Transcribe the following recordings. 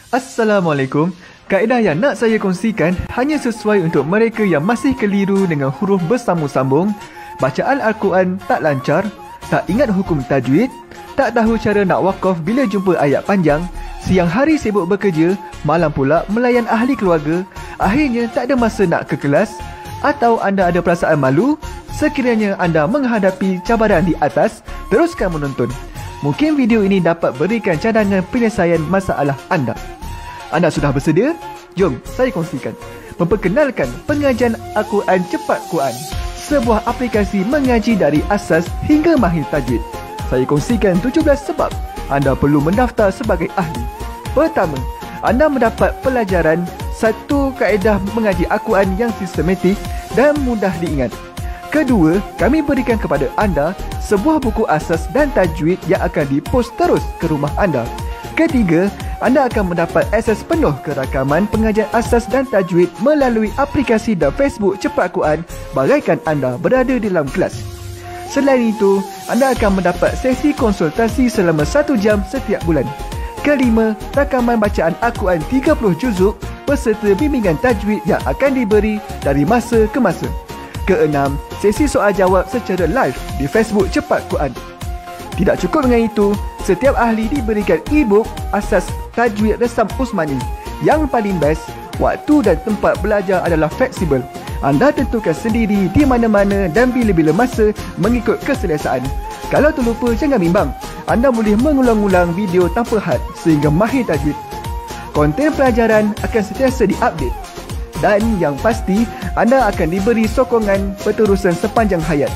Assalamualaikum. Kaedah yang nak saya kongsikan hanya sesuai untuk mereka yang masih keliru dengan huruf bersambung-sambung, bacaan Al-Quran tak lancar, tak ingat hukum tajwid, tak tahu cara nak wakaf bila jumpa ayat panjang, siang hari sibuk bekerja, malam pula melayan ahli keluarga, akhirnya tak ada masa nak ke kelas, atau anda ada perasaan malu. Sekiranya anda menghadapi cabaran di atas, teruskan menonton. Mungkin video ini dapat berikan cadangan penyelesaian masalah anda. Anda sudah bersedia? Jom saya kongsikan. Memperkenalkan pengajian Al-Quran Cepat Quran, sebuah aplikasi mengaji dari asas hingga mahir tajwid. Saya kongsikan 17 sebab anda perlu mendaftar sebagai ahli. Pertama, anda mendapat pelajaran satu kaedah mengaji Al-Quran yang sistematik dan mudah diingat. Kedua, kami berikan kepada anda sebuah buku asas dan tajwid yang akan dipost terus ke rumah anda. Ketiga, anda akan mendapat akses penuh ke rakaman pengajian asas dan tajwid melalui aplikasi dan Facebook Cepat Quran bagaikan anda berada di dalam kelas. Selain itu, anda akan mendapat sesi konsultasi selama 1 jam setiap bulan. Kelima, rakaman bacaan Al-Quran 30 juzuk beserta bimbingan tajwid yang akan diberi dari masa ke masa. Keenam, sesi soal jawab secara live di Facebook Cepat Quran. Tidak cukup dengan itu, setiap ahli diberikan e-book asas tajwid resam Usmani. Yang paling best, waktu dan tempat belajar adalah fleksibel. Anda tentukan sendiri di mana-mana dan bila-bila masa mengikut keselesaan. Kalau terlupa, jangan bimbang. Anda boleh mengulang-ulang video tanpa had sehingga mahir tajwid. Konten pelajaran akan sentiasa diupdate. Dan yang pasti, anda akan diberi sokongan berterusan sepanjang hayat.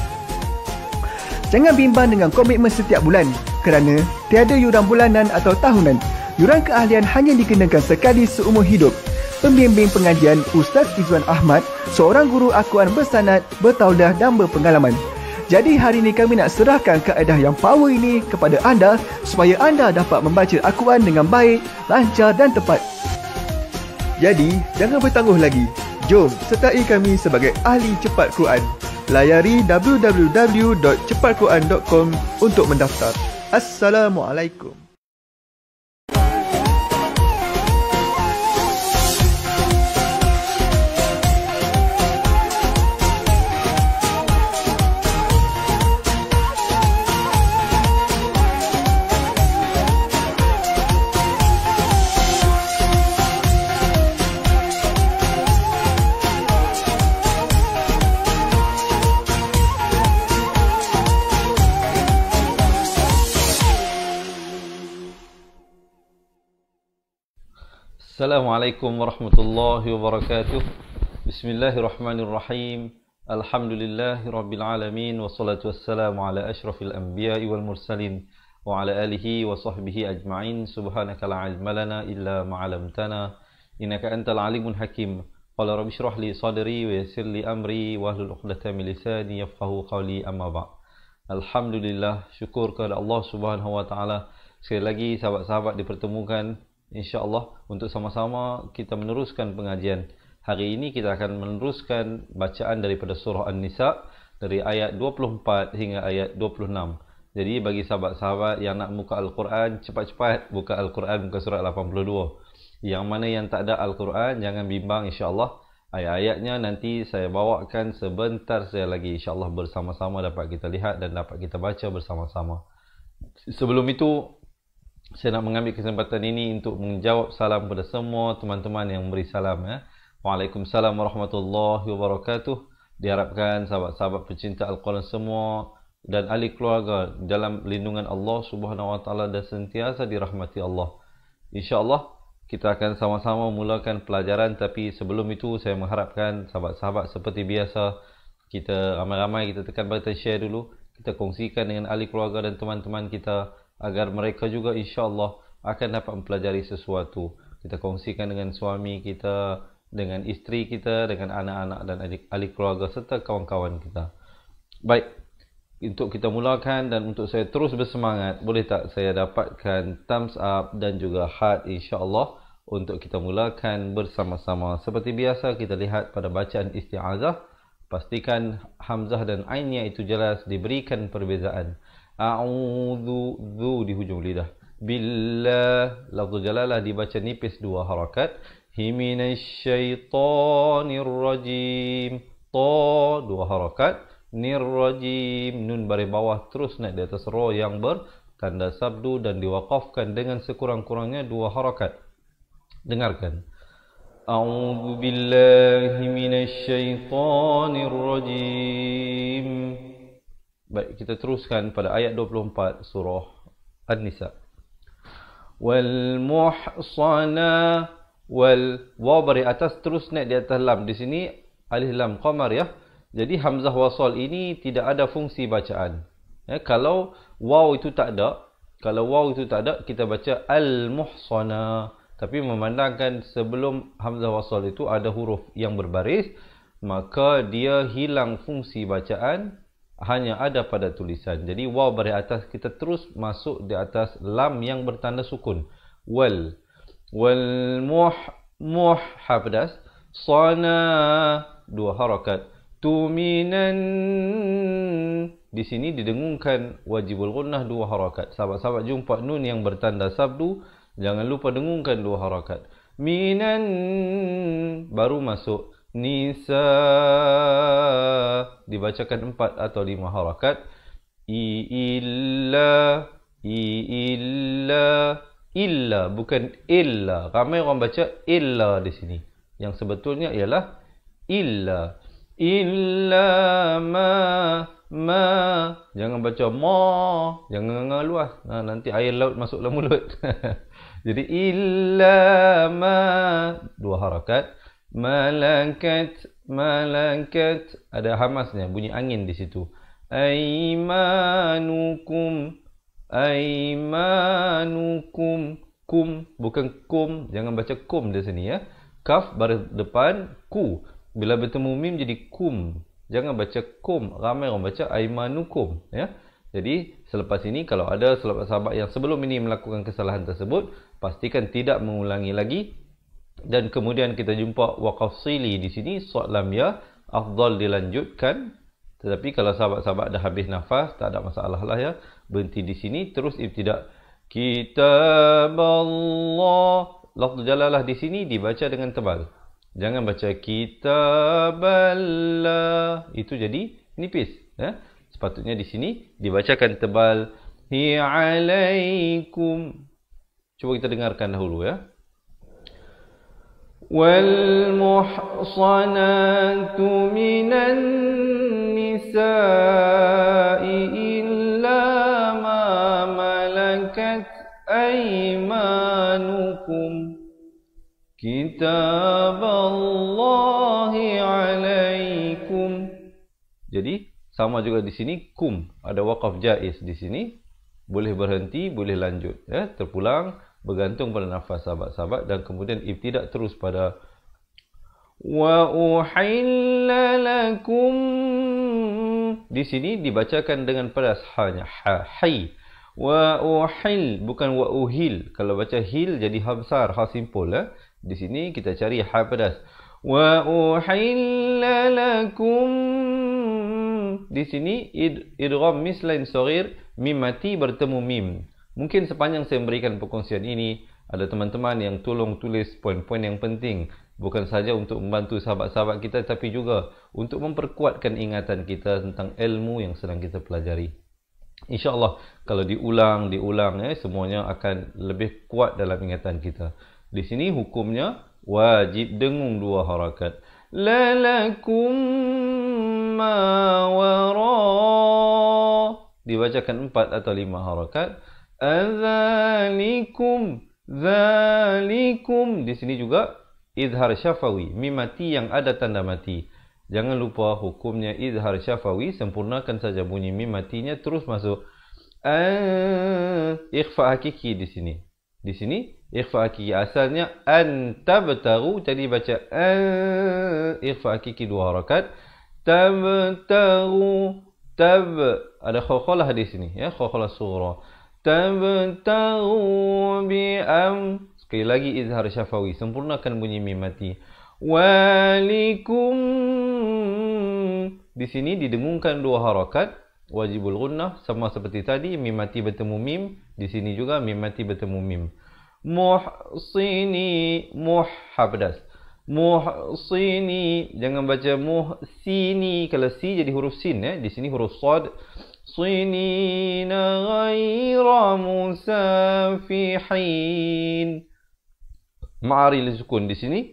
Jangan bimbang dengan komitmen setiap bulan kerana tiada yuran bulanan atau tahunan. Yuran keahlian hanya dikenakan sekali seumur hidup. Pembimbing pengajian Ustaz Izwan Ahmad, seorang guru Al-Quran bersanad, bertauliah dan berpengalaman. Jadi hari ini kami nak serahkan kaedah yang power ini kepada anda supaya anda dapat membaca Al-Quran dengan baik, lancar dan tepat. Jadi, jangan bertangguh lagi. Jom sertai kami sebagai ahli cepat Quran. Layari www.cepatquran.com untuk mendaftar. Assalamualaikum. Assalamualaikum warahmatullahi wabarakatuh. Bismillahirrahmanirrahim. Alhamdulillahi rabbil alamin. Wassalatu wassalamu ala ashrafil anbiya'i wal mursalin wa ala alihi wa sahbihi ajma'in. Subhanaka la ilma lana illa ma 'allamtana innaka antal alimul hakim. Qala rabbi shrah li sadri wa yassir li amri wahlul 'uqdatam min lisani yafqahu qawli, amma ba'd. Alhamdulillah, syukur kepada Allah Subhanahu wa taala. Sekali lagi sahabat-sahabat dipertemukan insya-Allah untuk sama-sama kita meneruskan pengajian. Hari ini kita akan meneruskan bacaan daripada surah An-Nisa dari ayat 24 hingga ayat 26. Jadi bagi sahabat-sahabat yang nak buka Al-Quran, cepat-cepat buka Al-Quran, buka surah 82. Yang mana yang tak ada Al-Quran, jangan bimbang, insya-Allah. Ayat-ayatnya nanti saya bawakan sebentar saja lagi, insya-Allah, bersama-sama dapat kita lihat dan dapat kita baca bersama-sama. Sebelum itu, saya nak mengambil kesempatan ini untuk menjawab salam kepada semua teman-teman yang memberi salam. Waalaikumsalam warahmatullahi wabarakatuh. Diharapkan sahabat-sahabat pecinta Al-Quran semua dan ahli keluarga dalam lindungan Allah Subhanahu wa taala dan sentiasa dirahmati Allah. Insya-Allah kita akan sama-sama mulakan pelajaran, tapi sebelum itu saya mengharapkan sahabat-sahabat seperti biasa kita ramai-ramai kita tekan button share dulu. Kita kongsikan dengan ahli keluarga dan teman-teman kita agar mereka juga insya-Allah akan dapat mempelajari sesuatu. Kita kongsikan dengan suami kita, dengan isteri kita, dengan anak-anak dan ahli keluarga serta kawan-kawan kita. Baik, untuk kita mulakan dan untuk saya terus bersemangat, boleh tak saya dapatkan thumbs up dan juga heart insya-Allah untuk kita mulakan bersama-sama. Seperti biasa kita lihat pada bacaan isti'azah, pastikan hamzah dan ainnya itu jelas, diberikan perbezaan. A'udzu, zu di hujung lidah. billah. Lafzul jalalah dibaca nipis 2 harakat. Minasyaitonir rajim. Ta 2 harakat. Nirrajim. Nun baris bawah terus naik di atas ra yang bertanda sabdu dan diwaqafkan dengan sekurang-kurangnya 2 harakat. Dengarkan. A'udzu billahi minasyaitonir rajim. Baik, kita teruskan pada ayat 24 surah An-Nisa. Wal muhsana wal waw bari atas terus naik di atas lam. Di sini alif lam qamar ya. Jadi hamzah wasal ini tidak ada fungsi bacaan. Ya, kalau waw itu tak ada, kita baca al muhsana. Tapi memandangkan sebelum hamzah wasal itu ada huruf yang berbaris, maka dia hilang fungsi bacaan, hanya ada pada tulisan. Jadi waw baris atas kita terus masuk di atas lam yang bertanda sukun. Wal ha pedas, sana 2 harakat. Tuminan di sini didengungkan wajibul gunnah 2 harakat. Sahabat-sahabat jumpa nun yang bertanda sabdu, jangan lupa dengungkan 2 harakat. Minan baru masuk nisa dibacakan 4 atau 5 harakat. Illa bukan illa. Ramai orang baca illa di sini. Yang sebetulnya ialah illa. Illa ma. Jangan baca ma. Jangan luas. Nanti air laut masuk dalam mulut. Jadi illa ma 2 harakat. Malakat ada hamasnya, bunyi angin di situ. Aimanukum kum bukan kum, jangan baca kum di sini ya. Kaf baris depan ku. Bila bertemu mim jadi kum. Jangan baca kum. Ramai orang baca aimanukum ya. Jadi selepas ini kalau ada sahabat-sahabat yang sebelum ini melakukan kesalahan tersebut, pastikan tidak mengulangi lagi. Dan kemudian kita jumpa waqaf sili di sini, sad lam ya, afdal dilanjutkan. Tetapi kalau sahabat-sahabat dah habis nafas, tak ada masalah lah ya. Berhenti di sini, terus ibtidak. Kitab Allah. Lafzul jalalah di sini dibaca dengan tebal. Jangan baca kitaballah. Itu jadi nipis. Ya? Sepatutnya di sini dibacakan tebal. Hi alaikum. Cuba kita dengarkan dahulu ya. Wal muhsanatu minan nisa'i illa ma malakat aymanukum. Kitaballahi alaikum. Jadi sama juga di sini kum, ada waqaf jaiz di sini, boleh berhenti, boleh lanjut ya, terpulang bergantung pada nafas sahabat-sahabat dan kemudian ibtidak terus pada wa uhilla lakum. Di sini dibacakan dengan pedas hanya hai. Wa uhil bukan wa uhil. Kalau baca hil jadi ha besar, ha simpul ya. Di sini kita cari ha pedas. Wa uhilla lakum. Di sini idgham mislain saghir, mim mati bertemu mim. Mungkin sepanjang saya memberikan perkongsian ini, ada teman-teman yang tolong tulis poin-poin yang penting. Bukan saja untuk membantu sahabat-sahabat kita, tapi juga untuk memperkuatkan ingatan kita tentang ilmu yang sedang kita pelajari. InsyaAllah, kalau diulang ya, semuanya akan lebih kuat dalam ingatan kita. Di sini hukumnya wajib dengung 2 harakat. Lalakum ma wara. Dibacakan 4 atau 5 harakat. Adzalikum. Zalikum. Di sini juga izhar syafawi. Mim mati yang ada tanda mati. Jangan lupa hukumnya izhar syafawi. Sempurnakan saja bunyi mim matinya. Terus masuk. Ikhfa hakiki di sini. Di sini ikhfa hakiki asalnya antabtaru, jadi baca ikhfa hakiki 2 harakat. Tabtaru ada khawkhalah di sini ya, khawkhalah sughra. Tabtaru bi sekali lagi izhar syafawi, sempurnakan bunyi mim mati. Walikum di sini didengungkan 2 harakat. wajibul gunnah sama seperti tadi, mim mati bertemu mim, di sini juga mim mati bertemu mim. Muhsini, ha pedas. Muhsini, jangan baca muhsini, kalau si jadi huruf sin di sini huruf sad. Sinina ghaira musafihin. Ma'ari lisukun di sini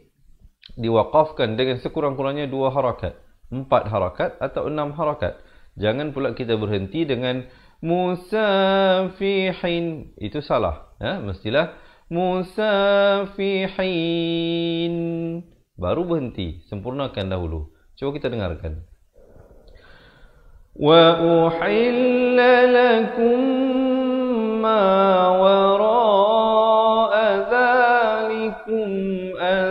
diwaqafkan dengan sekurang-kurangnya 2 harakat, 4 harakat atau 6 harakat. Jangan pula kita berhenti dengan musafihin, itu salah. Mestilah musafihin, baru berhenti, sempurnakan dahulu. Coba kita dengarkan. Wa uhilla lakum ma wara'a dhalikum an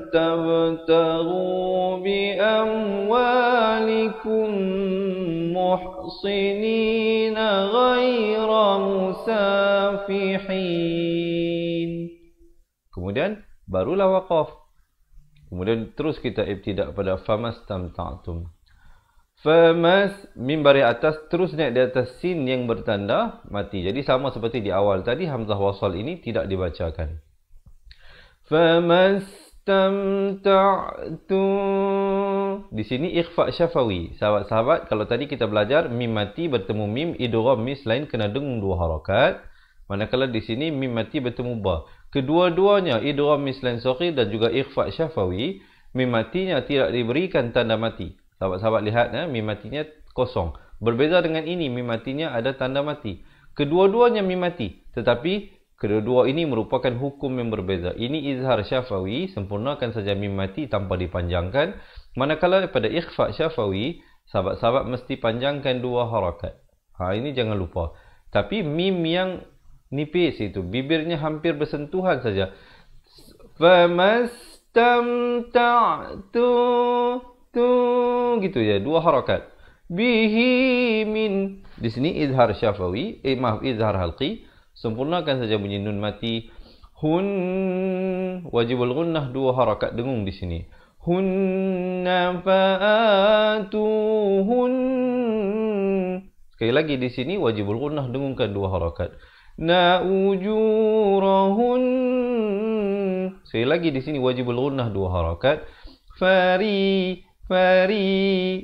tabtaghu bi amwalikum muhsinina ghaira musafihin. Kemudian barulah waqaf. Kemudian terus kita ibtidak pada famastamta'tum. Famas, mim baris atas terus naik di atas sin yang bertanda mati. Jadi sama seperti di awal tadi, hamzah wasal ini tidak dibacakan. Famastamta'tum. Di sini ikhfa syafawi. Sahabat-sahabat, kalau tadi kita belajar mim mati bertemu mim, idgham mis lain kena dengung 2 harakat. Manakala di sini mim mati bertemu ba. Kedua-duanya idgham mis lain saghir dan juga ikhfa syafawi, mim matinya tidak diberikan tanda mati. Sahabat-sahabat lihat, mim matinya kosong. Berbeza dengan ini, mim matinya ada tanda mati. Kedua-duanya mim mati, tetapi kedua-dua ini merupakan hukum yang berbeza. Ini izhar syafawi, sempurnakan saja mim mati tanpa dipanjangkan. Manakala pada ikhfa syafawi, sahabat-sahabat mesti panjangkan 2 harakat. Ini jangan lupa. Tapi mim yang nipis itu, bibirnya hampir bersentuhan saja. Famastamta'tu, gitu ya, 2 harakat. Bihi min, di sini izhar syafawi, izhar halqi, sempurnakan saja bunyi nun mati. Hun, wajibul gunnah 2 harakat dengung di sini. Hunna fa'atuhun. Sekali lagi di sini wajibul gunnah dengungkan 2 harakat. Na ujurahun. Sekali lagi di sini wajibul gunnah 2 harakat. Fari,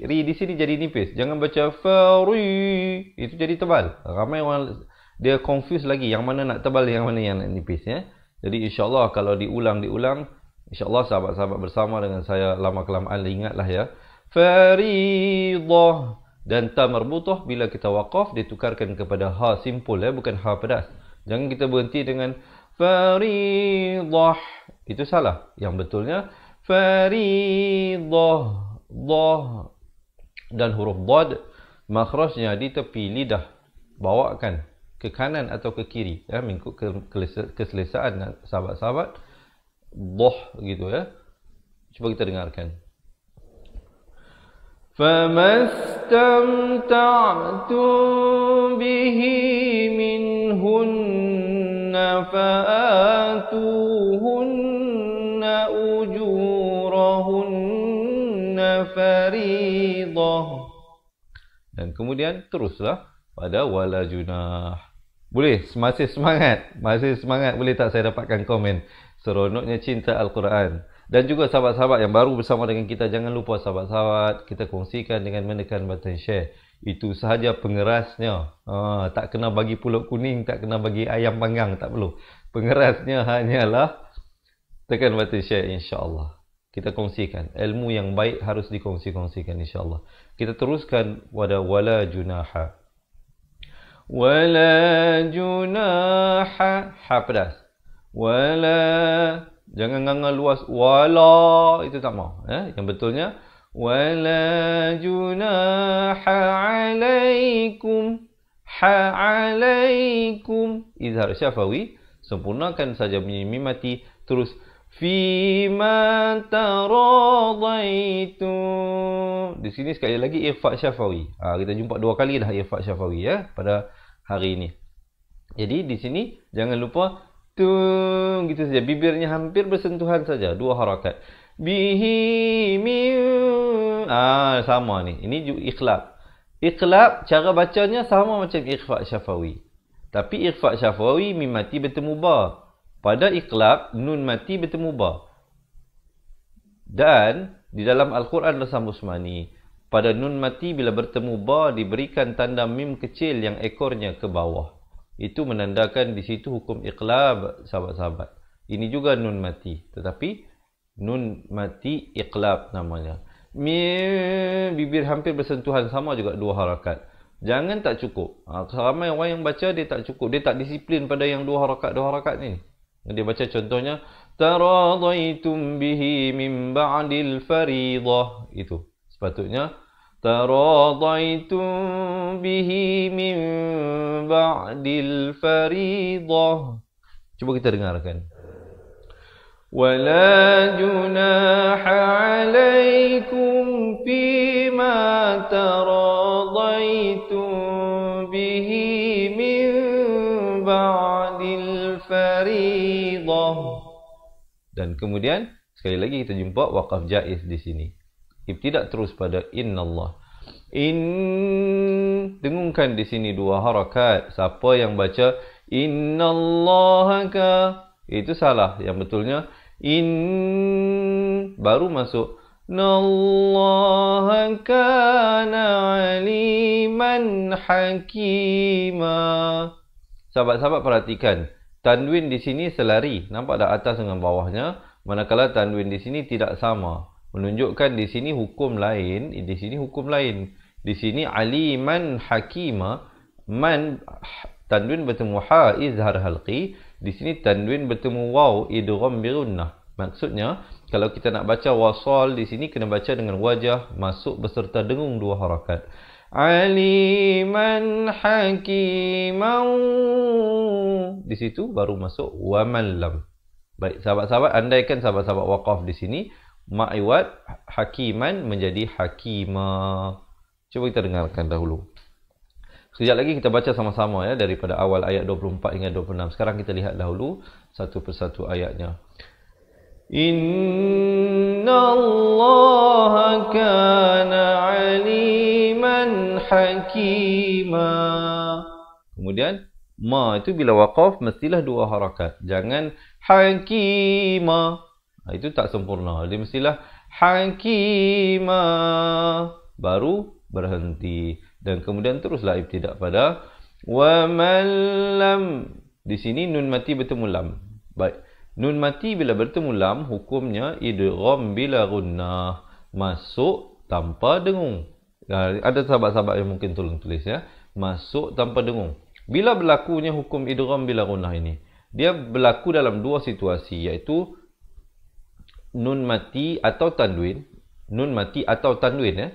ri di sini jadi nipis. Jangan baca fari, itu jadi tebal. Ramai orang dia confuse lagi yang mana nak tebal, yang mana yang nak nipis ya. Jadi insya-Allah kalau diulang, insya-Allah sahabat-sahabat bersama dengan saya lama-kelamaan ingatlah ya. Faridah dan ta marbutah bila kita waqaf ditukarkan kepada ha simpul ya, bukan ha pedas. Jangan kita berhenti dengan faridah. Itu salah. Yang betulnya faridah. Dah dan huruf dad makhrajnya di tepi lidah, bawakan ke kanan atau ke kiri ya, mengikut keselesaan sahabat-sahabat. Dah gitu ya. Cuba kita dengarkan. Famastamta'tum bihi minhunna fa'atuhunna ujurahunna faridah. Dan kemudian teruslah pada wala junah. Boleh, masih semangat boleh tak saya dapatkan komen. Seronoknya cinta Al-Quran. Dan juga sahabat-sahabat yang baru bersama dengan kita, jangan lupa sahabat-sahabat kita kongsikan dengan menekan button share. Itu sahaja pengerasnya. Tak kena bagi pulut kuning, tak kena bagi ayam panggang, tak perlu. Pengerasnya hanyalah tekan button share, insya-Allah. Kita kongsikan. Ilmu yang baik harus dikongsi-kongsikan insya-Allah. Kita teruskan pada wala junaha. Wala junaha, ha pedas. Wala, jangan nganga luas. Wala, itu tak mau. Yang betulnya wala junaha alaikum. Ha alaikum. Izhar syafawi, sempurnakan saja bunyi mim mati, terus Fima taradaitu. Di sini sekali lagi ikhfa syafawi. Kita jumpa 2 kali dah ikhfa syafawi ya pada hari ini. Jadi di sini jangan lupa tung gitu saja, bibirnya hampir bersentuhan saja, 2 harakat. Bihi min sama ni. Ini juga ikhlab. Iqlab, cara bacanya sama macam ikhfa' syafawi. Tapi ikhfa' syafawi, mim mati bertemu ba. Pada iqlab, nun mati bertemu ba. Dan di dalam Al-Quran Rasam Usmani, pada nun mati bila bertemu ba, diberikan tanda mim kecil yang ekornya ke bawah. Itu menandakan di situ hukum iqlab, sahabat-sahabat. Ini juga nun mati. Tetapi nun mati iqlab namanya. Bibir hampir bersentuhan, sama juga 2 harakat. Jangan tak cukup. Ramai orang yang baca dia tak cukup. Dia tak disiplin pada yang 2 harakat ni. Dia baca contohnya taradaitum bihi min ba'dil fariḍah. Itu. Sepatutnya taradaitum bihi min ba'dil fariḍah. Cuba kita dengarkan. ولا جناح عليكم فيما تراضيتم به من بعد الفريضة. Dan kemudian sekali lagi kita jumpa waqaf jaiz di sini. Ibtidak terus pada innallah. Dengungkan di sini 2 harakat. Siapa yang baca innallahaka, itu salah. Yang betulnya baru masuk nallaha kana aliman hakima. Sahabat-sahabat perhatikan, tanwin di sini selari, nampak tak atas dengan bawahnya, manakala tanwin di sini tidak sama, menunjukkan di sini hukum lain, di sini hukum lain. Di sini aliman hakima, man tanwin bertemu ha izhar halqi. Di sini tanwin bertemu waw idgham bi gunnah. Maksudnya kalau kita nak baca wasal di sini kena baca dengan wajah masuk beserta dengung 2 harakat. Aliman hakiman. Di situ baru masuk wa man lam. Baik sahabat-sahabat, andaikan sahabat-sahabat waqaf di sini ma'iwat hakiman menjadi hakima. Cuba kita dengarkan dahulu. Sekejap lagi kita baca sama-sama ya, daripada awal ayat 24 hingga 26. Sekarang kita lihat dahulu satu persatu ayatnya. Innallaha kana aliman hakima. Kemudian ma itu bila waqaf mestilah 2 harakat. Jangan hakima. Itu tak sempurna. Dia mestilah hakima. Baru berhenti. Dan kemudian teruslah ibtidak pada wa man lam. Di sini nun mati bertemu lam. Baik. Nun mati bila bertemu lam hukumnya idgham bila gunnah, masuk tanpa dengung. Ada sahabat-sahabat yang mungkin tolong tulis ya. Masuk tanpa dengung. Bila berlakunya hukum idgham bila gunnah ini? Dia berlaku dalam 2 situasi, iaitu nun mati atau tanwin. Nun mati atau tanwin ya.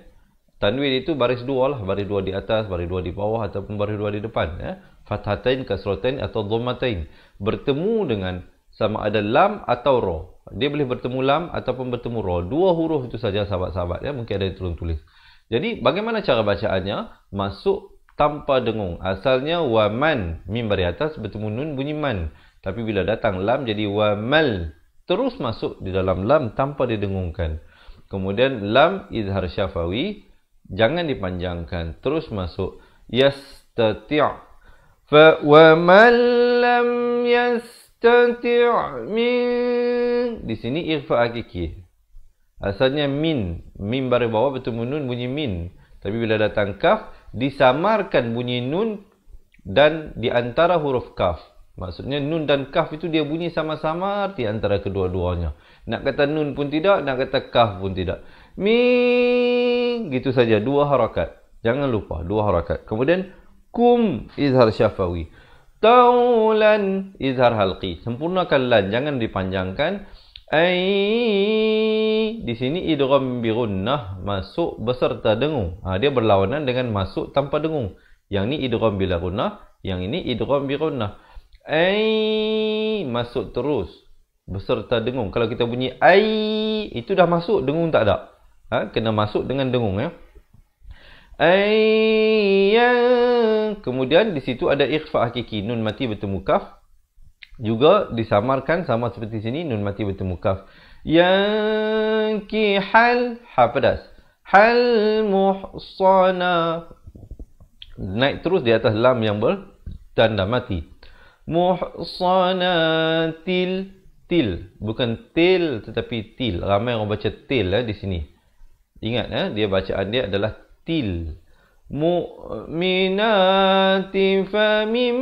Tanwin itu baris 2 lah, baris 2 di atas, baris 2 di bawah ataupun baris 2 di depan ya. Fathatain, kasratain atau dhammatain. Bertemu dengan sama ada lam atau ra. Dia boleh bertemu lam ataupun bertemu ra. 2 huruf itu saja sahabat-sahabat ya. Mungkin ada yang tolong tulis. Jadi bagaimana cara bacaannya? Masuk tanpa dengung. Asalnya wa man, mim baris atas bertemu nun bunyi man. Tapi bila datang lam jadi wa mal. Terus masuk di dalam lam tanpa didengungkan. Kemudian lam izhar syafawi. Jangan dipanjangkan. Terus masuk. Yastati' fa wa man lam yastati' min. Di sini ikhfa hakiki. Asalnya min. Min baris bawah bertemu nun bunyi min. Tapi bila datang kaf, disamarkan bunyi nun dan di antara huruf kaf. Maksudnya nun dan kaf itu dia bunyi sama-sama di antara kedua-duanya. Nak kata nun pun tidak, nak kata kaf pun tidak. Mi, gitu saja 2 harakat. Jangan lupa 2 harakat. Kemudian kum izhar syafawi. Taulan izhar halqi. Sempurnakan lan, jangan dipanjangkan. Di sini idgham bi gunnah, masuk beserta dengung. Dia berlawanan dengan masuk tanpa dengung. Yang ni idgham bila gunnah, yang ini idgham bi gunnah. Masuk terus beserta dengung. Kalau kita bunyi itu dah masuk, dengung tak ada. Kena masuk dengan dengung ya. Kemudian di situ ada ikhfa hakiki, nun mati bertemu kaf. Juga disamarkan sama seperti sini, nun mati bertemu kaf. Yankihal ha pedas. Hal muhsana. naik terus di atas lam yang bertanda mati. Muhsanatil, til, bukan til tetapi til. Ramai orang baca til di sini. Ingat dia bacaan dia adalah til. Mu'minati famim.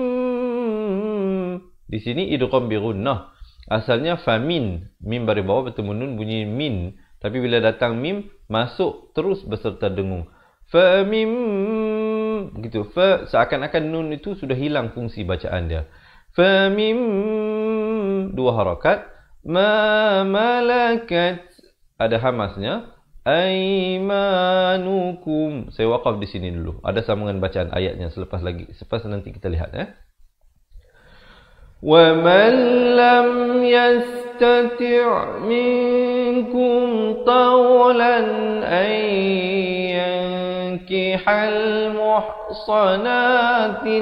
Di sini idgham bi gunnah. Asalnya famin, mim baris bawah bertemu nun bunyi min, tapi bila datang mim masuk terus beserta dengung. Famim begitu. Fa seakan-akan nun itu sudah hilang fungsi bacaan dia. Famim dua harakat. Ma malakat ada hamasnya. Aimanukum. Saya waqaf di sini dulu. Ada sambungan bacaan ayatnya selepas nanti kita lihat وَمَنْ لَمْ يَسْتَطِعْ مِنْكُمْ طَوْلًا أَنْ يَنْكِحَ الْمُحْصَنَاتِ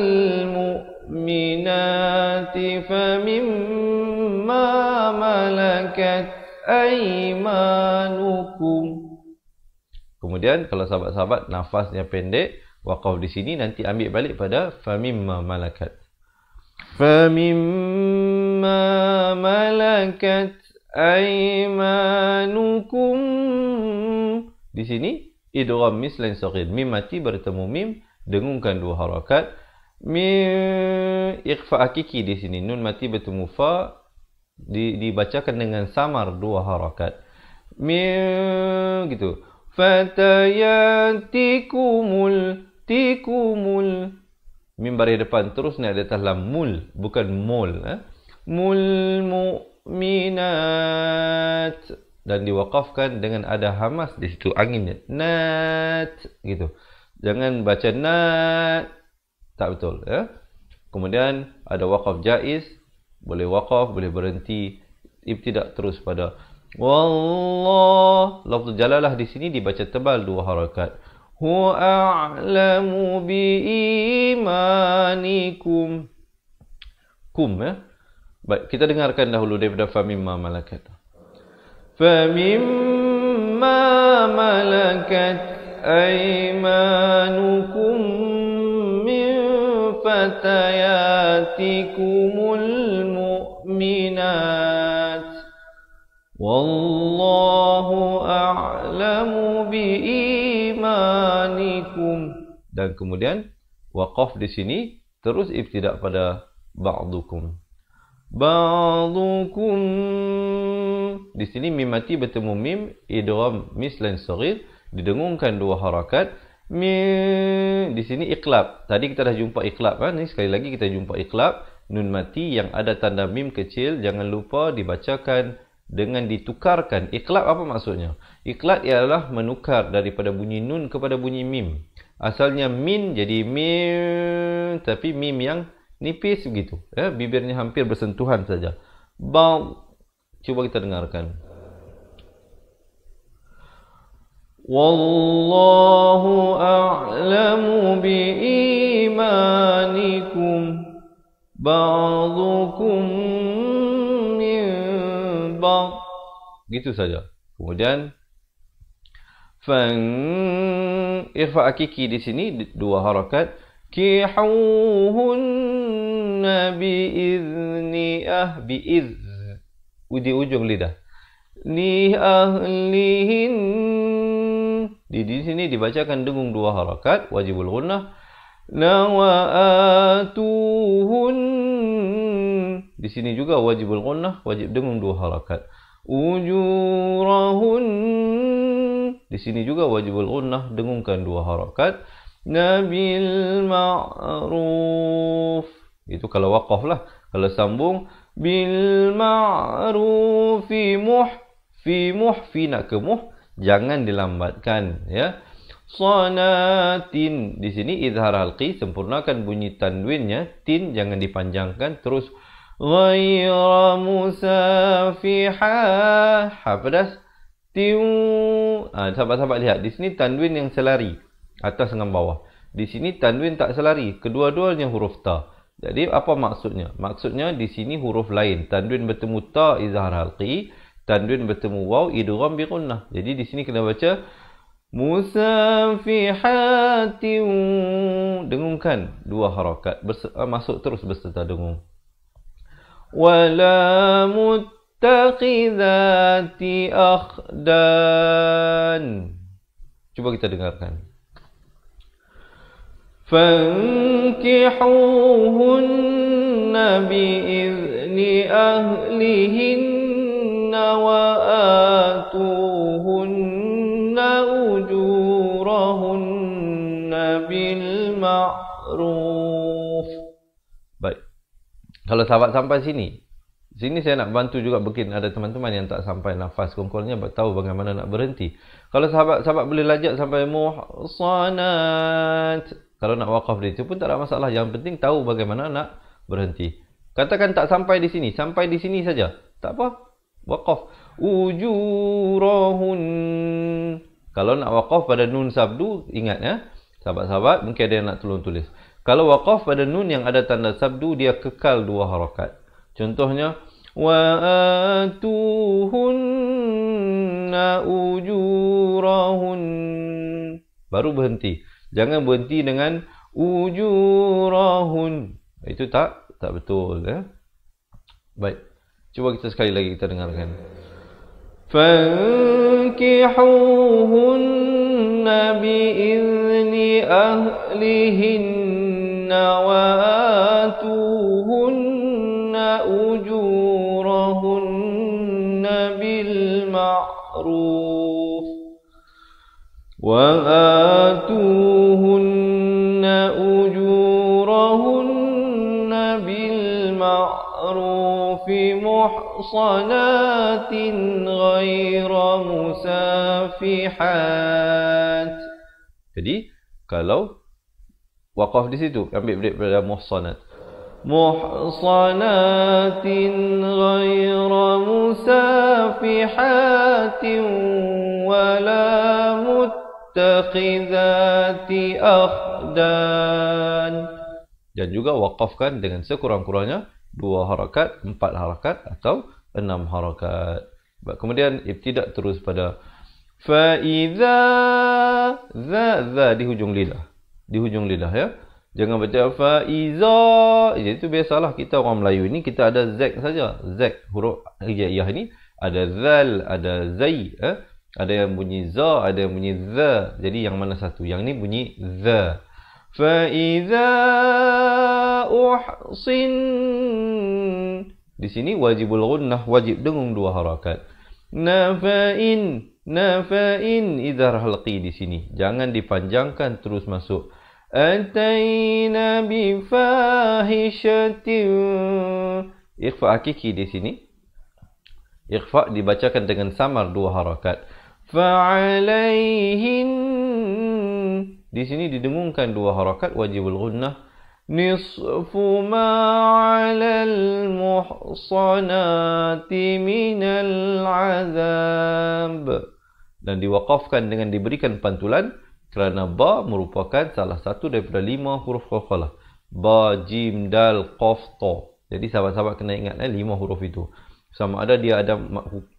الْمُؤْمِنَاتِ فَمِمَّا مَلَكَتْ أَيْمَانُكُمْ. Kemudian kalau sahabat-sahabat nafasnya pendek, waqaf di sini, nanti ambil balik pada فَمِمَّا مَلَكَتْ. فَمِمَّا مَلَكَتْ أَيْمَانُكُمْ. Di sini idgham mislain saghir. Mim mati bertemu mim, dengungkan dua harakat. Ikhfa hakiki di sini. Nun mati bertemu fa, dibacakan dengan samar dua harakat. Gitu. Fatayatikumul tikumul. Mim baris depan terus naik di atas lam mul, bukan mul. Mul mu'minat. Dan diwaqafkan dengan ada hamas di situ anginnya. Nat gitu. Jangan baca nat. Tak betul Kemudian ada waqaf jaiz, boleh waqaf, boleh berhenti. Ibtidak terus pada wallah. Lafzul jalalah di sini dibaca tebal dua harakat. Huwa a'lamu biimanikum. Baik, kita dengarkan dahulu daripada famimma malakat. Famimma malakat aymanukum min fatayatikumul mu'minat. Wallahu a'lamu biimanikum. Dan kemudian waqaf di sini terus ibtidak pada ba'dukum. Ba'dukum. Di sini mim mati bertemu mim, idgham mislan saghir, didengungkan dua harakat. Di sini iqlab. Tadi kita dah jumpa iqlab ni sekali lagi kita jumpa iqlab. Nun mati yang ada tanda mim kecil jangan lupa dibacakan dengan ditukarkan. Iqlab apa maksudnya? Iqlab ialah menukar daripada bunyi nun kepada bunyi mim. Asalnya min jadi mim, tapi mim yang nipis begitu. Bibirnya hampir bersentuhan saja. Cuba kita dengarkan. Wallahu a'lamu biimanikum. Ba'dukum gitu saja. Kemudian irfa hakiki di sini dua harakat. Kihuhunna biizni biiz di ujung lidah. Li ahlihin. Di sini dibacakan dengung dua harakat, wajibul gunnah. Nawatuhun. Di sini juga wajibul gunnah, wajib dengung dua harakat. Ujurahun. Di sini juga wajibul gunnah, dengungkan dua harakat. Nabil ma'ruf. Itu kalau waqaf lah. Kalau sambung bil ma'rufi fi nak ke jangan dilambatkan Sanatin. Di sini izhar halqi, sempurnakan bunyi tanwinnya. Tin jangan dipanjangkan. Terus ghaira musafihah. Pedas. Sahabat-sahabat lihat. Di sini tanwin yang selari. Atas dengan bawah. Di sini tanwin tak selari. Kedua-duanya huruf ta. Jadi apa maksudnya? Maksudnya di sini huruf lain. Tanwin bertemu ta izhar halqi. Tanwin bertemu waw idgham bi gunnah. Jadi di sini kena baca musafihatin, dengungkan dua harakat, masuk terus beserta dengung. Wala muttaqidati akhdan. Cuba kita dengarkan. Fankihuhunna bi'izni ahlihinna wa atuhunna ujurahunna bil ma'ruf. Baik. Kalau sahabat sampai sini saya nak bantu juga, mungkin ada teman-teman yang tak sampai nafas kongkolnya tahu bagaimana nak berhenti. Kalau sahabat boleh lajak sampai muhsanat, kalau nak waqaf di situ pun tak ada masalah. Yang penting tahu bagaimana nak berhenti. Katakan tak sampai di sini saja, tak apa, waqaf. Ujurahun. Kalau nak waqaf pada nun sabdu, ingat ya, sahabat-sahabat mungkin ada yang nak tolong tulis. Kalau waqaf pada nun yang ada tanda sabdu, dia kekal dua harakat. Contohnya, wa atuhunna ujurahun, baru berhenti. Jangan berhenti dengan ujurahun. Itu tak betul ya. Baik. Cuba kita sekali lagi kita dengarkan. Fankihuhunna bi'izni ahlihinna wa atuhunna ujurahunna bil ma'ruf. Wa atuhunna ujurahunna bil ma'ruf muhsanatin ghaira musafihat. Jadi kalau waqaf di situ, ambil daripada muhsanat. Muhsanatin ghaira musafihatin wala muttaqidati akhdan. Dan juga waqafkan dengan sekurang-kurangnya 2 harakat, 4 harakat atau 6 harakat. Kemudian ibtidak terus pada fa'idha, za di hujung lidah. Di hujung lidah ya. Jangan baca fa'idha. Itu biasalah kita orang Melayu ini, kita ada z saja. Z, huruf hijaiyah ini ada zal, ada zai, ada yang bunyi za, ada yang bunyi za. Jadi yang mana satu? Yang ni bunyi za. Fa'idha uhsin. Di sini wajibul gunnah, wajib dengung 2 harakat. Nafa'in idhar halqi di sini. Jangan dipanjangkan terus masuk. Ataina bifahishatin. Ikhfa hakiki di sini. Ikhfa dibacakan dengan samar 2 harakat. Fa'alaihin. Di sini didengungkan 2 harakat, wajibul gunnah. Nisfu ma'alal muhsanati minal azab. Dan diwaqafkan dengan diberikan pantulan kerana ba merupakan salah satu daripada 5 huruf qalqalah. Ba, jim, dal, qaf, ta. Jadi sahabat-sahabat kena ingat 5 huruf itu. Sama ada dia ada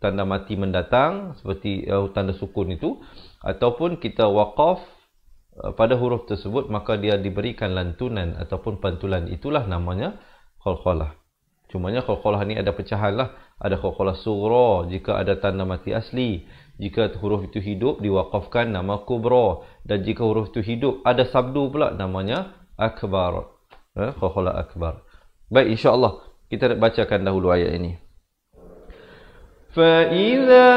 tanda mati mendatang seperti tanda sukun itu, ataupun kita waqaf pada huruf tersebut, maka dia diberikan lantunan ataupun pantulan. Itulah namanya qalqalah. Cumanya qalqalah ni ada pecahan lah. Ada qalqalah sughra jika ada tanda mati asli. Jika huruf itu hidup, diwaqafkan nama kubra. Dan jika huruf itu hidup, ada sabdu pula, namanya akbar. Qalqalah akbar. Baik, insyaAllah kita bacakan dahulu ayat ini. فَإِذَا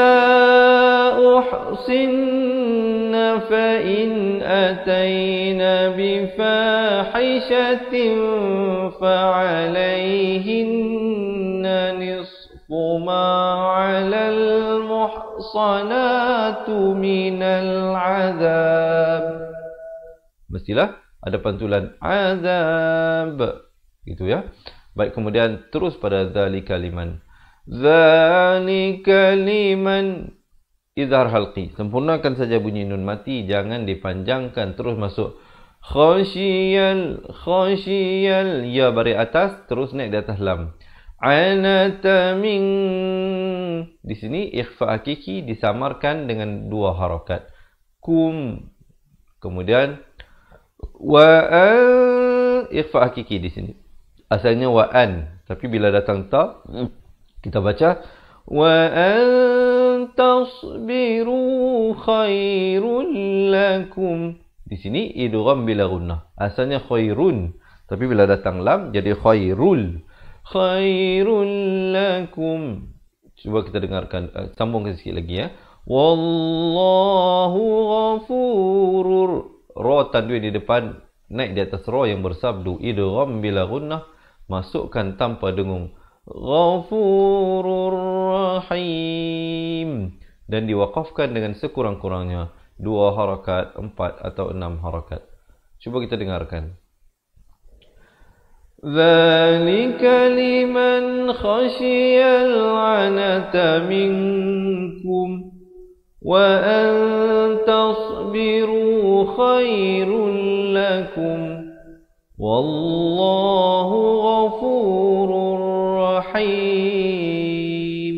أُحْصِنَّ فَإِنْ أَتَيْنَ بِفَاحِشَةٍ فَعَلَيْهِنَّ نِصْفُ مَا عَلَى الْمُحْصَنَاتُ مِنَ الْعَذَابِ. Mestilah ada pantulan azab. Gitu ya. Baik, kemudian terus pada dzalika liman. Dzalika liman izhar halqi. Sempurnakan saja bunyi nun mati, jangan dipanjangkan terus masuk. Khashiyal ya baris atas terus naik di atas lam. Anata min. Di sini ikhfa hakiki disamarkan dengan 2 harakat. kum. Kemudian wa ikhfa hakiki di sini. Asalnya wa an, tapi bila datang ta kita baca wa an tasbiru khairul lakum. Di sini idgham bila gunnah. Asalnya khairun, tapi bila datang lam jadi khairul. Khairul lakum. Cuba kita dengarkan, sambungkan sikit lagi ya. Wallahu ghafurur. Ra tanwin di depan naik di atas ra yang bersabdu idgham bila gunnah, masukkan tanpa dengung. Ghafurur rahim, dan diwaqafkan dengan sekurang-kurangnya 2 harakat, 4 atau 6 harakat. Cuba kita dengarkan. Dzalika liman khasyiyal 'anata minkum wa an tasbiru khairul lakum wallahu ghafurur rahim.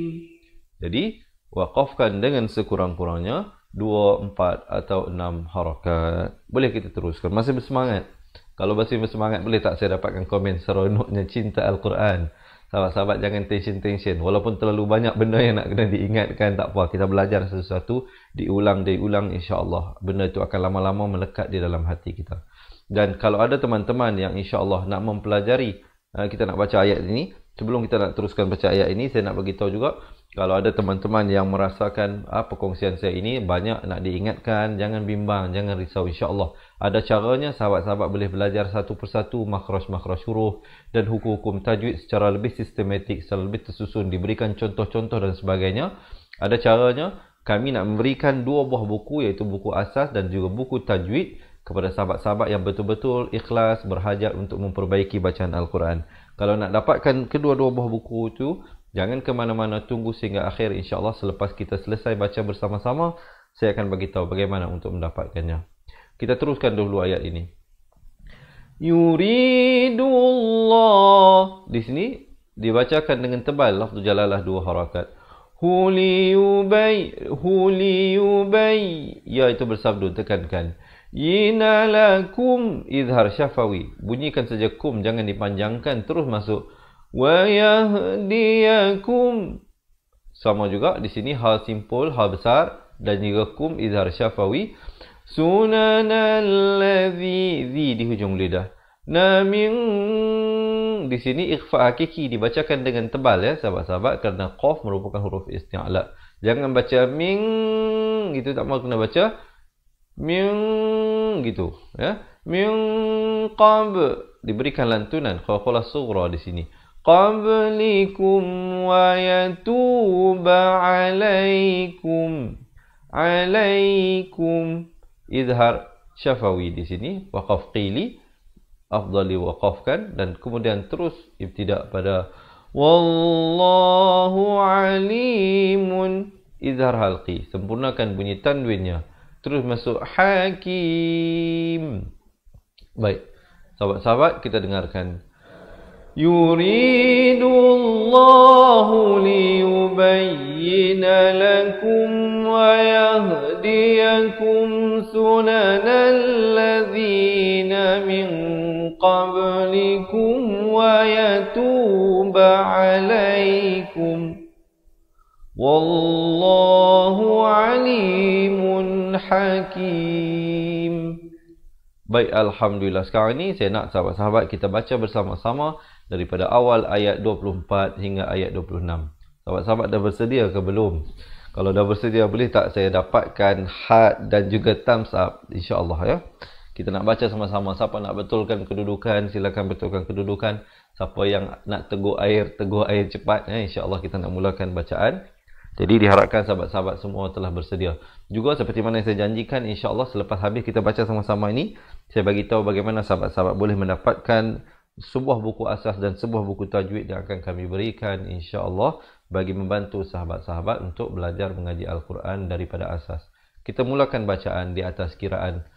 Jadi waqafkan dengan sekurang-kurangnya 2, 4 atau 6 harakat. Boleh kita teruskan. Masih bersemangat? Kalau masih bersemangat, boleh tak saya dapatkan komen seronoknya cinta Al-Quran? Sahabat-sahabat jangan tension. Walaupun terlalu banyak benda yang nak kena diingatkan, tak apa. Kita belajar sesuatu, diulang, insya-Allah. Benda itu akan lama-lama melekat di dalam hati kita. Dan kalau ada teman-teman yang insya-Allah nak mempelajari, kita nak baca ayat ini. Sebelum kita nak teruskan baca ayat ini, saya nak bagi tahu juga, kalau ada teman-teman yang merasakan perkongsian saya ini banyak nak diingatkan, jangan bimbang, jangan risau, insya-Allah. Ada caranya, sahabat-sahabat boleh belajar satu persatu makhraj-makhraj huruf dan hukum-hukum tajwid secara lebih sistematik, secara lebih tersusun, diberikan contoh-contoh dan sebagainya. Ada caranya. Kami nak memberikan 2 buah buku, iaitu buku asas dan juga buku tajwid kepada sahabat-sahabat yang betul-betul ikhlas berhajat untuk memperbaiki bacaan Al-Quran. Kalau nak dapatkan kedua-dua buah buku itu, jangan ke mana-mana, tunggu sehingga akhir, insya-Allah. Selepas kita selesai baca bersama-sama, saya akan bagi tahu bagaimana untuk mendapatkannya. Kita teruskan dulu ayat ini. Yuridullah. Di sini dibacakan dengan tebal lafaz jalalah 2 harakat. Huliyubay. Ya itu bersabdu, tekankan. Yinalakum, izhar syafawi. Bunyikan saja kum, jangan dipanjangkan, terus masuk. Wa yahdiyakum. Sama juga di sini ha simpul, ha besar, dan juga kum izhar syafawi. Sunanal ladzi, zi di hujung lidah. Namin, di sini ikhfa hakiki dibacakan dengan tebal ya sahabat-sahabat, kerana qaf merupakan huruf isti'la. Jangan baca ming gitu, tak mau kena baca ming gitu ya. Ming qab, diberikan lantunan qalqalah sughra di sini. Qablikum wa yatuba alaikum. Alaikum izhar syafawi di sini, waqaf qili afdal diwaqafkan, dan kemudian terus ibtida pada wallahu alimun izhar halqi, sempurnakan bunyi tanwinnya, terus masuk hakim. Baik sahabat-sahabat, kita dengarkan. Yuridullahu liyubayyina lakum wa yahdiyakum sunanal ladzina min qablikum wa yatuba alaikum wallahu alimun hakim. Baik, alhamdulillah. Sekarang ini saya nak sahabat-sahabat kita baca bersama-sama daripada awal ayat 24 hingga ayat 26. Sahabat-sahabat dah bersedia ke belum? Kalau dah bersedia, boleh tak saya dapatkan heart dan juga thumbs up, insya-Allah ya. Kita nak baca sama-sama. Siapa nak betulkan kedudukan, silakan betulkan kedudukan. Siapa yang nak tegur air cepat ya, insya-Allah kita nak mulakan bacaan. Jadi diharapkan sahabat-sahabat semua telah bersedia. Juga seperti mana yang saya janjikan, insya-Allah selepas habis kita baca sama-sama ini, saya bagi tahu bagaimana sahabat-sahabat boleh mendapatkan sebuah buku asas dan sebuah buku tajwid yang akan kami berikan, insya-Allah, bagi membantu sahabat-sahabat untuk belajar mengaji Al-Quran daripada asas. Kita mulakan bacaan di atas kiraan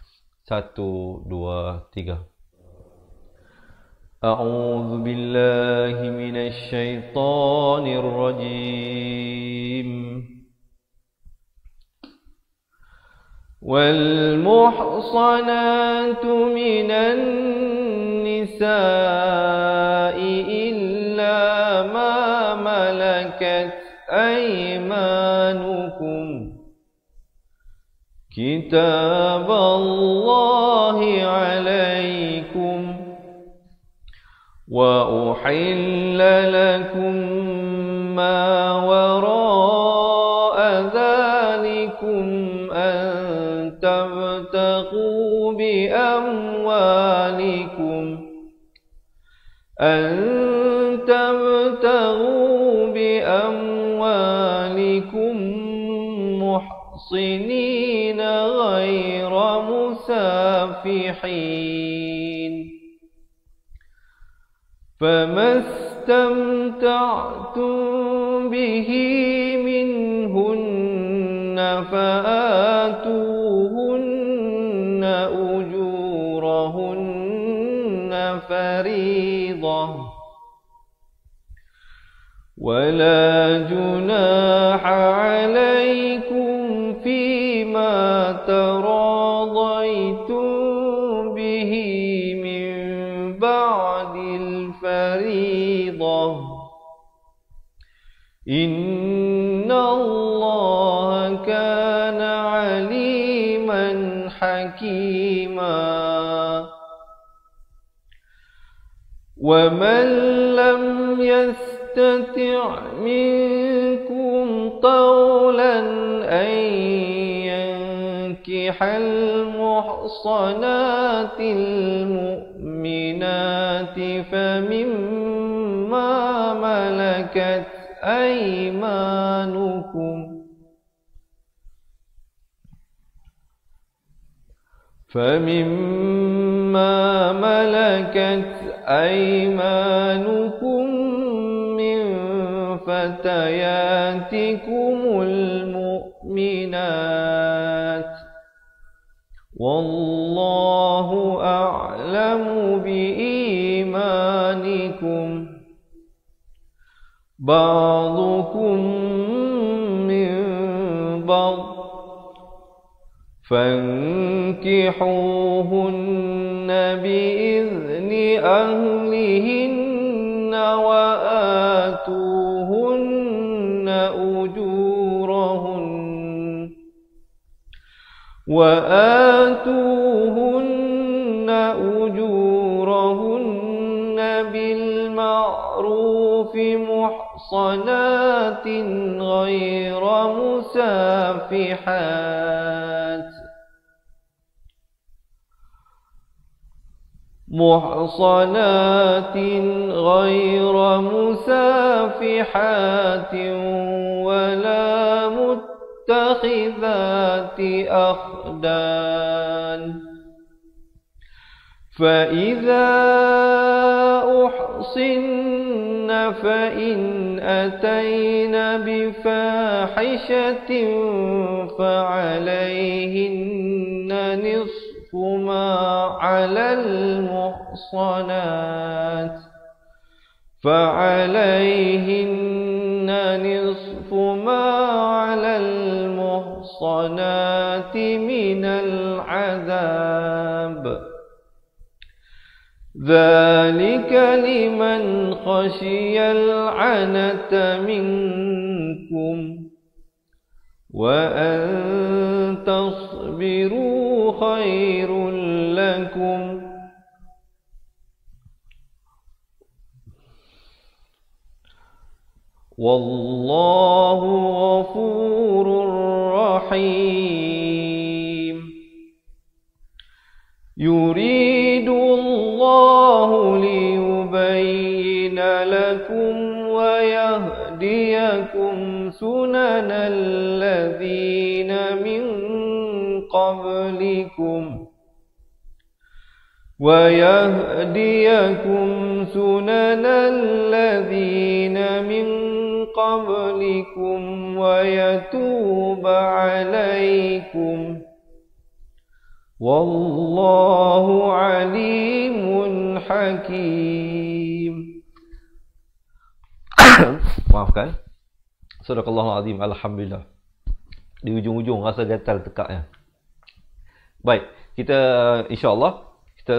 1, 2, 3. A'udzu billahi minasy syaithanir rajim. والمحصنات من النساء إلا ما ملكت أيمانكم كتاب الله عليكم وأحل لكم ما وراء ذلكم أن تبتغوا بأموالكم محصنين غير مسافحين فما استمتعتم به منهن فآتوهن أجورهن فريضة ولا جناح عليكم فيما تراضيتم به من بعد الفريضة إن الله كان عليما حكيما ومن لم يستطع منكم طولا أن ينكح المحصنات المؤمنات فمما ملكت أيمانكم من فتياتكم المؤمنات والله أعلم بإيمانكم بعضكم من بعض فانكحوهن بإذن أهلهن وآتوهن أجورهن بالمعروف محصنات غير مسافحات ولا متخذات أخدان فإذا أحصن فإن أتين بفاحشة فعليهن نصف ما على المحصنات من العذاب ذلك لمن خشي العنة منكم وأن تصبروا خير لكم والله غفور رحيم يريد الله ليبين لكم ويهديكم سنن الذين من قبلكم ويتوب عليكم والله عليم حكيم. Maafkan. Sadaqallahul azim. Alhamdulillah. Di ujung-ujung rasa gatal tekaknya. Baik, kita insya-Allah kita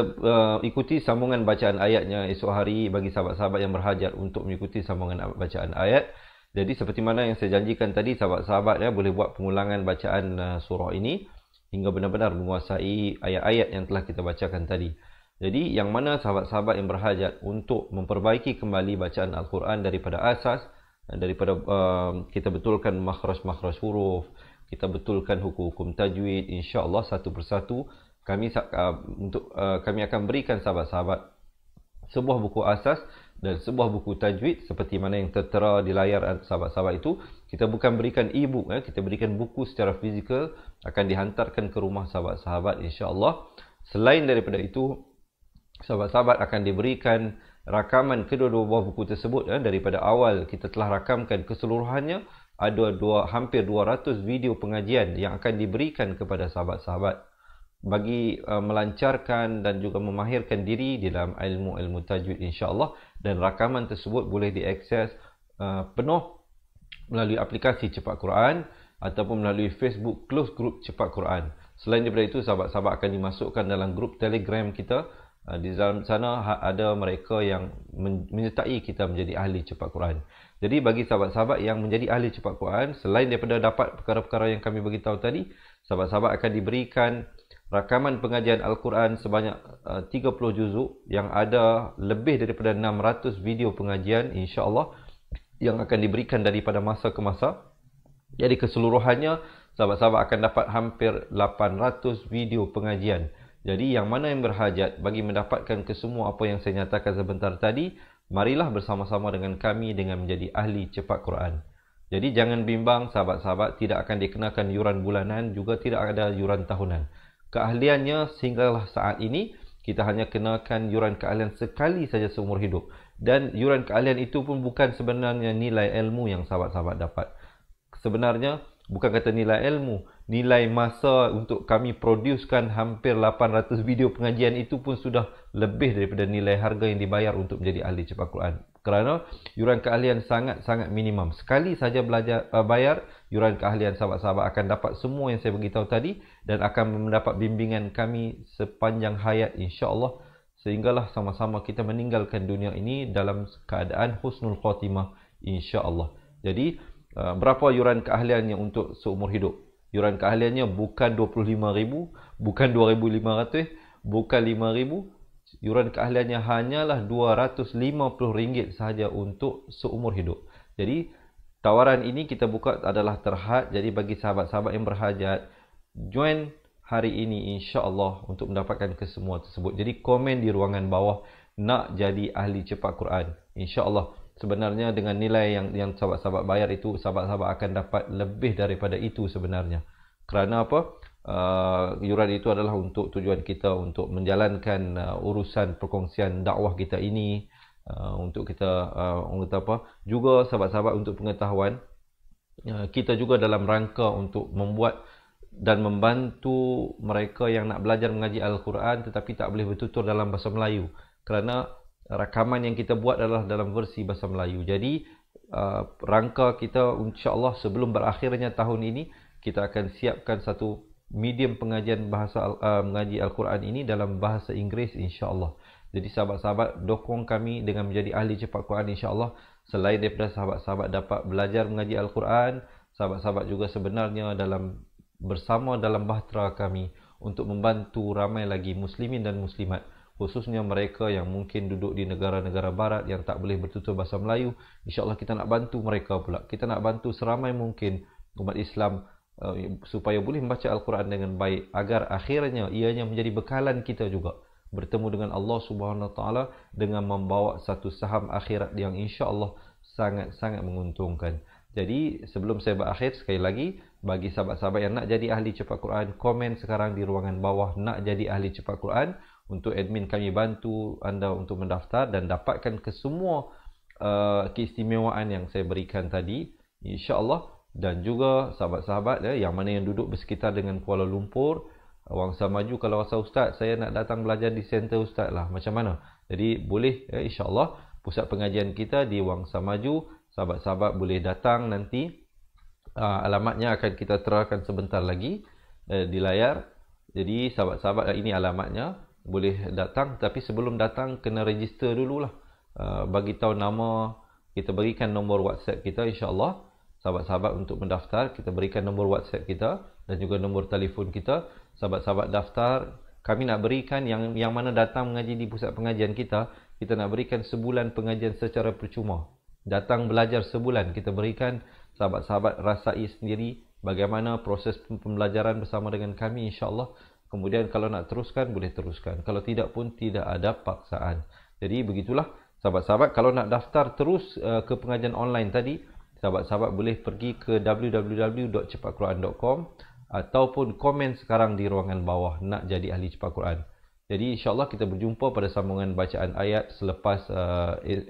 ikuti sambungan bacaan ayatnya esok hari bagi sahabat-sahabat yang berhajat untuk mengikuti sambungan bacaan ayat. Jadi seperti mana yang saya janjikan tadi, sahabat-sahabat boleh buat pengulangan bacaan surah ini hingga benar-benar menguasai ayat-ayat yang telah kita bacakan tadi. Jadi yang mana sahabat-sahabat yang berhajat untuk memperbaiki kembali bacaan Al-Quran daripada asas, daripada kita betulkan makhraj-makhraj huruf, kita betulkan hukum-hukum tajwid, insya-Allah satu persatu kami akan berikan sahabat-sahabat sebuah buku asas dan sebuah buku tajwid seperti mana yang tertera di layar sahabat-sahabat itu. Kita bukan berikan e-book, kita berikan buku secara fizikal, akan dihantarkan ke rumah sahabat-sahabat insya-Allah. Selain daripada itu, sahabat-sahabat akan diberikan rakaman kedua-dua buah buku tersebut. Daripada awal kita telah rakamkan keseluruhannya, ada hampir 200 video pengajian yang akan diberikan kepada sahabat-sahabat bagi melancarkan dan juga memahirkan diri di dalam ilmu-ilmu tajwid insya-Allah. Dan rakaman tersebut boleh diakses penuh melalui aplikasi Cepat Quran ataupun melalui Facebook Close Group Cepat Quran. Selain daripada itu, sahabat-sahabat akan dimasukkan dalam grup Telegram kita. Di dalam sana ada mereka yang menyertai kita menjadi ahli Cepat Quran. Jadi bagi sahabat-sahabat yang menjadi ahli Cepat Quran, selain daripada dapat perkara-perkara yang kami beritahu tadi, sahabat-sahabat akan diberikan rakaman pengajian Al-Quran sebanyak 30 juzuk yang ada lebih daripada 600 video pengajian insya-Allah yang akan diberikan daripada masa ke masa. Jadi keseluruhannya sahabat-sahabat akan dapat hampir 800 video pengajian. Jadi yang mana yang berhajat bagi mendapatkan kesemua apa yang saya nyatakan sebentar tadi, marilah bersama-sama dengan kami dengan menjadi ahli Cepat Quran. Jadi jangan bimbang sahabat-sahabat, tidak akan dikenakan yuran bulanan, juga tidak ada yuran tahunan. Keahliannya sehinggalah saat ini kita hanya kenakan yuran keahlian sekali saja seumur hidup. Dan yuran keahlian itu pun bukan sebenarnya nilai ilmu yang sahabat-sahabat dapat. Sebenarnya bukan kata nilai ilmu, nilai masa untuk kami producekan hampir 800 video pengajian itu pun sudah lebih daripada nilai harga yang dibayar untuk menjadi ahli Cepat Quran. Kerana yuran keahlian sangat-sangat minimum. Sekali saja bayar, yuran keahlian sahabat-sahabat akan dapat semua yang saya beritahu tadi dan akan mendapat bimbingan kami sepanjang hayat insya-Allah, sehinggalah sama-sama kita meninggalkan dunia ini dalam keadaan husnul khatimah insya-Allah. Jadi berapa yuran keahliannya untuk seumur hidup? Yuran keahliannya bukan 25,000, bukan 2,500, bukan 5,000. Yuran keahliannya hanyalah RM250 sahaja untuk seumur hidup. Jadi tawaran ini kita buka adalah terhad. Jadi bagi sahabat-sahabat yang berhajat, join hari ini insya-Allah untuk mendapatkan kesemua tersebut. Jadi komen di ruangan bawah nak jadi ahli Cepat Quran. Insya-Allah sebenarnya dengan nilai yang sahabat-sahabat bayar itu, sahabat-sahabat akan dapat lebih daripada itu sebenarnya. Kerana apa? Yuran itu adalah untuk tujuan kita untuk menjalankan urusan perkongsian dakwah kita ini, untuk kita juga sahabat-sahabat untuk pengetahuan, kita juga dalam rangka untuk membuat dan membantu mereka yang nak belajar mengaji Al-Quran tetapi tak boleh bertutur dalam bahasa Melayu. Kerana rakaman yang kita buat adalah dalam versi bahasa Melayu. Jadi rangka kita insya-Allah sebelum berakhirnya tahun ini, kita akan siapkan satu medium pengajian bahasa mengaji Al-Quran ini dalam bahasa Inggeris insya-Allah. Jadi sahabat-sahabat dokong kami dengan menjadi ahli Cepat Quran insya-Allah. Selain daripada sahabat-sahabat dapat belajar mengaji Al-Quran, sahabat-sahabat juga sebenarnya bersama dalam bahtera kami untuk membantu ramai lagi muslimin dan muslimat, khususnya mereka yang mungkin duduk di negara-negara barat yang tak boleh bertutur bahasa Melayu. InsyaAllah kita nak bantu mereka pula. Kita nak bantu seramai mungkin umat Islam supaya boleh membaca Al-Quran dengan baik, agar akhirnya ianya menjadi bekalan kita juga bertemu dengan Allah Subhanahu Wa Taala dengan membawa satu saham akhirat yang insya-Allah sangat-sangat menguntungkan. Jadi sebelum saya berakhir, sekali lagi bagi sahabat-sahabat yang nak jadi ahli Cepat Quran, komen sekarang di ruangan bawah nak jadi ahli Cepat Quran. Untuk admin kami bantu anda untuk mendaftar dan dapatkan kesemua keistimewaan yang saya berikan tadi insya-Allah. Dan juga sahabat-sahabat yang mana yang duduk bersekitar dengan Kuala Lumpur, Wangsa Maju, kalau rasa ustaz saya nak datang belajar di center ustaz lah, macam mana? Jadi boleh insya-Allah pusat pengajian kita di Wangsa Maju. Sahabat-sahabat boleh datang nanti. Alamatnya akan kita terakan sebentar lagi di layar. Jadi sahabat-sahabat, ini alamatnya. Boleh datang, tapi sebelum datang kena register dululah. Bagi tahu nama, kita berikan nombor WhatsApp kita, insya-Allah. Sahabat-sahabat untuk mendaftar, kita berikan nombor WhatsApp kita dan juga nombor telefon kita. Sahabat-sahabat daftar, kami nak berikan yang mana datang mengaji di pusat pengajian kita nak berikan sebulan pengajian secara percuma. Datang belajar sebulan, kita berikan. Sahabat-sahabat rasai sendiri bagaimana proses pembelajaran bersama dengan kami, insya-Allah. Kemudian kalau nak teruskan, boleh teruskan. Kalau tidak pun tidak ada paksaan. Jadi begitulah sahabat-sahabat. Kalau nak daftar terus ke pengajian online tadi, sahabat-sahabat boleh pergi ke www.cepatquran.com ataupun komen sekarang di ruangan bawah nak jadi ahli cepat Quran. Jadi insya-Allah kita berjumpa pada sambungan bacaan ayat selepas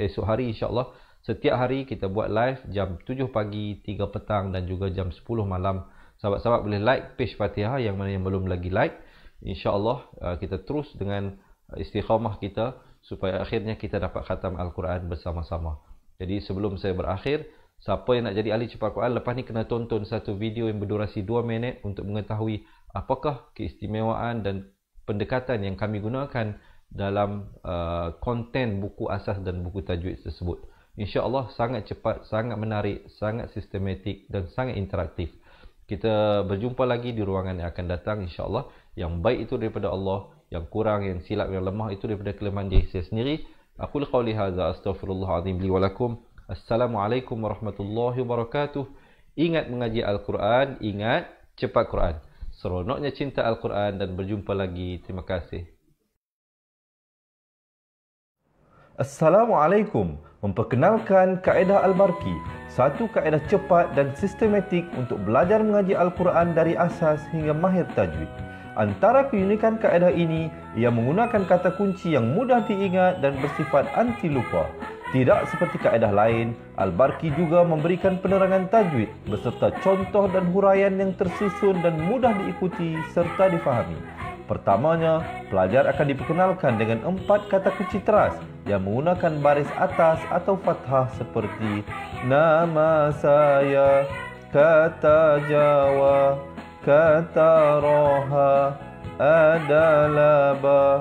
esok hari, insya-Allah. Setiap hari kita buat live jam 7 pagi, 3 petang dan juga jam 10 malam. Sahabat-sahabat boleh like page Fatihah yang mana yang belum lagi like. InsyaAllah kita terus dengan istiqamah kita supaya akhirnya kita dapat khatam Al-Quran bersama-sama. Jadi sebelum saya berakhir, siapa yang nak jadi ahli cepat Quran, lepas ni kena tonton satu video yang berdurasi 2 minit untuk mengetahui apakah keistimewaan dan pendekatan yang kami gunakan dalam konten buku asas dan buku tajwid tersebut. InsyaAllah sangat cepat, sangat menarik, sangat sistematik dan sangat interaktif. Kita berjumpa lagi di ruangan yang akan datang, insyaAllah. Yang baik itu daripada Allah, yang kurang, yang silap, yang lemah itu daripada kelemahan diri saya sendiri. Aqul qawli hadza astaghfirullahalazim li wa lakum. Assalamualaikum warahmatullahi wabarakatuh. Ingat mengaji Al-Quran, ingat cepat Quran. Seronoknya cinta Al-Quran dan berjumpa lagi. Terima kasih. Assalamualaikum. Memperkenalkan kaedah Al-Barki, satu kaedah cepat dan sistematik untuk belajar mengaji Al-Quran dari asas hingga mahir tajwid. Antara keunikan kaedah ini, ia menggunakan kata kunci yang mudah diingat dan bersifat anti lupa. Tidak seperti kaedah lain, Al-Barki juga memberikan penerangan tajwid beserta contoh dan huraian yang tersusun dan mudah diikuti serta difahami. Pertamanya, pelajar akan diperkenalkan dengan 4 kata kunci teras yang menggunakan baris atas atau fathah seperti nama saya, kata Jawa, kata Roha, adalah ba.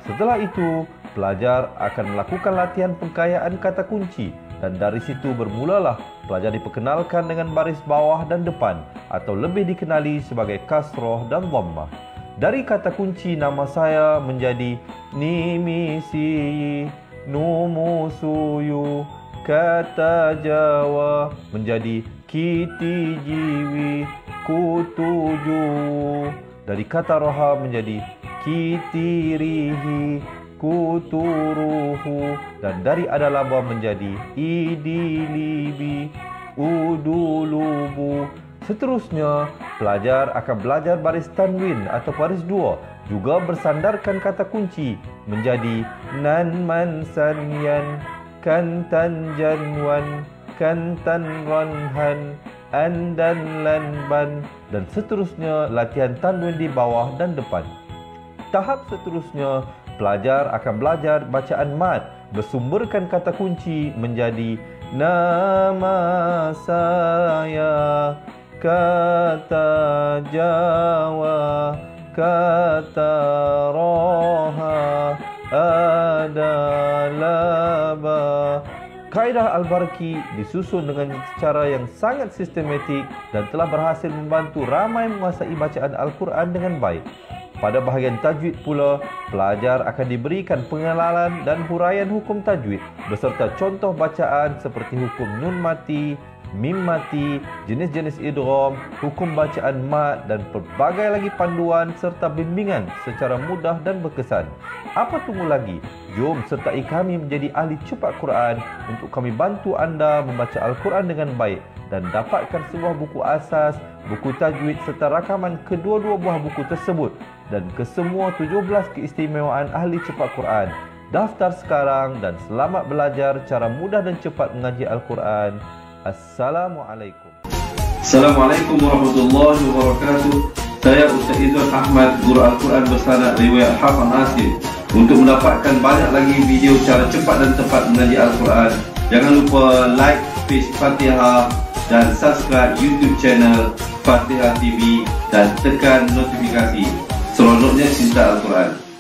Setelah itu, pelajar akan melakukan latihan pengkayaan kata kunci dan dari situ bermulalah pelajar diperkenalkan dengan baris bawah dan depan atau lebih dikenali sebagai kasroh dan dhammah. Dari kata kunci nama saya menjadi nimisi, numusuyu, kata Jawa menjadi kiti jiwi, kutuju. Dari kata roha menjadi kitirihi, kuturuhu. Dan dari adalaba menjadi idilibi, udulubu. Seterusnya, pelajar akan belajar baris tanwin atau baris dua, juga bersandarkan kata kunci menjadi nan man sanyan, kantan janwan, kantan ranhan, andan lanban, dan seterusnya latihan tanwin di bawah dan depan. Tahap seterusnya, pelajar akan belajar bacaan mad bersumberkan kata kunci menjadi nama saya, kata Jawa, kata Roha, adalah ba. Kaedah Al-Barki disusun dengan cara yang sangat sistematik dan telah berhasil membantu ramai menguasai bacaan Al-Quran dengan baik. Pada bahagian tajwid pula, pelajar akan diberikan pengenalan dan huraian hukum tajwid beserta contoh bacaan seperti hukum nun mati, mim mati, jenis-jenis idgham, hukum bacaan mad dan pelbagai lagi panduan serta bimbingan secara mudah dan berkesan. Apa tunggu lagi? Jom sertai kami menjadi ahli cepat Quran untuk kami bantu anda membaca Al-Quran dengan baik dan dapatkan sebuah buku asas, buku tajwid serta rakaman kedua-dua buah buku tersebut dan kesemua 17 keistimewaan ahli cepat Quran. Daftar sekarang dan selamat belajar cara mudah dan cepat mengaji Al-Quran. Assalamualaikum. Assalamualaikum warahmatullahi wabarakatuh. Saya Ustaz Izzuan Ahmad, guru Al-Quran bersanad riwayat Hafan Asim. Untuk mendapatkan banyak lagi video cara cepat dan tepat mengaji Al-Quran, jangan lupa like page Fatihah dan subscribe YouTube channel Fatihah TV dan tekan notifikasi. Seronoknya cinta Al-Quran.